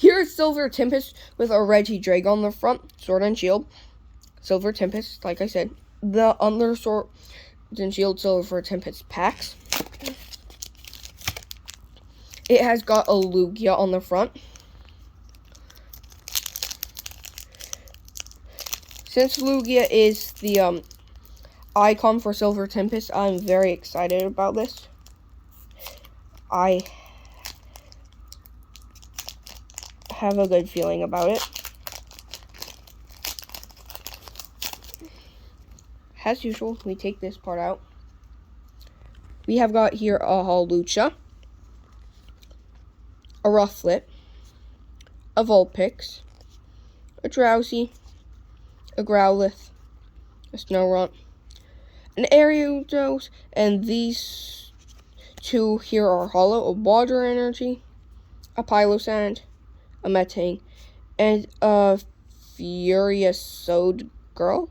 Here's Silver Tempest with a Regidrago on the front, Sword and Shield. Silver Tempest, like I said. The other Sword and Shield Silver Tempest packs. It has got a Lugia on the front. Since Lugia is the icon for Silver Tempest, I'm very excited about this. I have a good feeling about it. As usual, we take this part out. We have got here a Hawlucha, a Rufflet, a Vulpix, a Drowsy, a Growlithe, a Snorunt, an Ariados, and these two here are hollow, a Water Energy, a Pylosand, a Metang, and a Furious Girl.